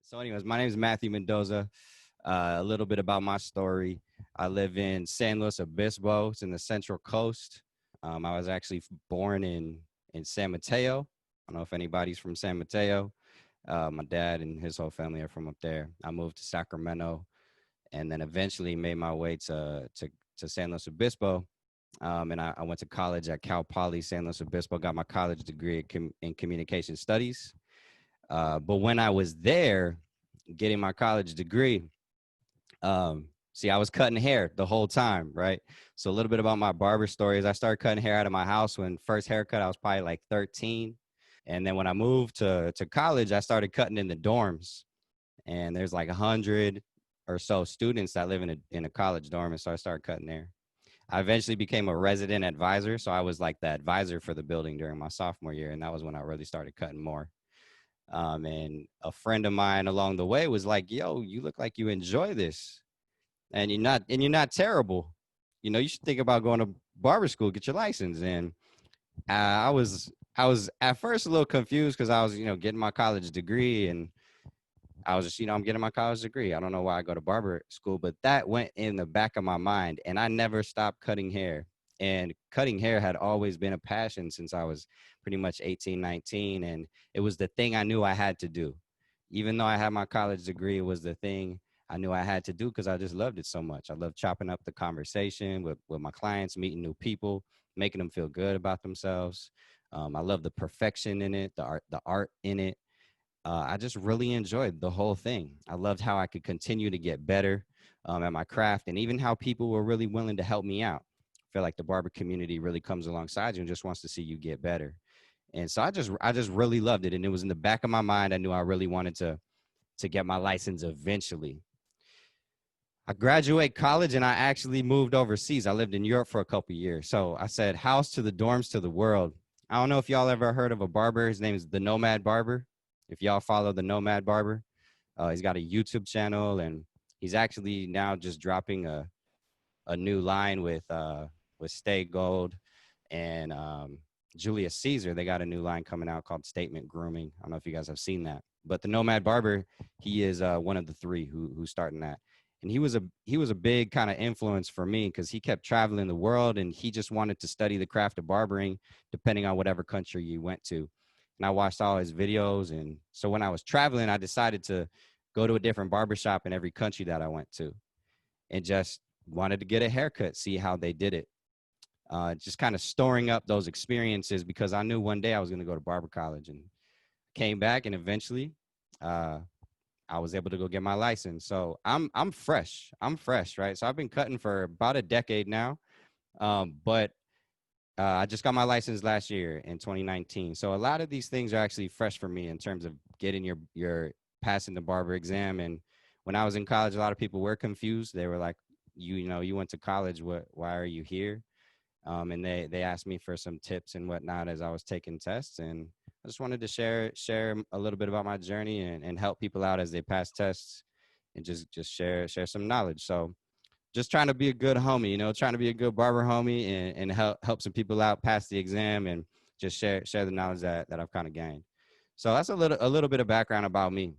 So, anyways, my name is Matthew Mendoza. A little bit about my story. I live in San Luis Obispo. It's in the Central Coast. I was actually born in San Mateo. I don't know if anybody's from San Mateo. My dad and his whole family are from up there. I moved to Sacramento, and then eventually made my way to San Luis Obispo. And I went to college at Cal Poly San Luis Obispo. Got my college degree in communication studies. But when I was there getting my college degree, see, I was cutting hair the whole time, right? So a little bit about my barber story is I started cutting hair out of my house when first haircut, I was probably like 13. And then when I moved to college, I started cutting in the dorms. And there's like 100 or so students that live in a college dorm. And so I started cutting there. I eventually became a resident advisor. So I was like the advisor for the building during my sophomore year. And that was when I really started cutting more. And a friend of mine along the way was like, yo, you look like you enjoy this and you're not terrible. You should think about going to barber school, get your license. And I was at first a little confused because I was, getting my college degree and I was just, I'm getting my college degree. I don't know why I go to barber school, but that went in the back of my mind and I never stopped cutting hair. And cutting hair had always been a passion since I was pretty much 18, 19. And it was the thing I knew I had to do. Even though I had my college degree, it was the thing I knew I had to do because I just loved it so much. I love chopping up the conversation with my clients, meeting new people, making them feel good about themselves. I love the perfection in it, the art in it. I just really enjoyed the whole thing. I loved how I could continue to get better at my craft and even how people were really willing to help me out. I feel like the barber community really comes alongside you and just wants to see you get better. And so I just really loved it. And it was in the back of my mind. I knew I really wanted to get my license eventually. I graduated college and I actually moved overseas. I lived in Europe for a couple of years. So I said, house to the dorms to the world. I don't know if y'all ever heard of a barber. His name is the Nomad Barber. If y'all follow the Nomad Barber, he's got a YouTube channel and he's actually now just dropping a new line with Stay Gold and Julius Caesar. They got a new line coming out called Statement Grooming. I don't know if you guys have seen that, but the Nomad Barber, he is one of the three who's starting that. And he was a big kind of influence for me because he kept traveling the world and he just wanted to study the craft of barbering depending on whatever country you went to. And I watched all his videos. And so when I was traveling, I decided to go to a different barbershop in every country that I went to and just wanted to get a haircut, see how they did it. Just kind of storing up those experiences because I knew one day I was going to go to barber college and came back and eventually I was able to go get my license. So I'm fresh. I'm fresh, right? So I've been cutting for about a decade now. But I just got my license last year in 2019. So a lot of these things are actually fresh for me in terms of getting your passing the barber exam. And when I was in college, a lot of people were confused. They were like, you went to college. Why are you here? And they asked me for some tips and whatnot as I was taking tests. And I just wanted to share a little bit about my journey and help people out as they pass tests and just share some knowledge. So just trying to be a good homie, trying to be a good barber homie and help some people out, pass the exam and just share the knowledge that I've kind of gained. So that's a little bit of background about me.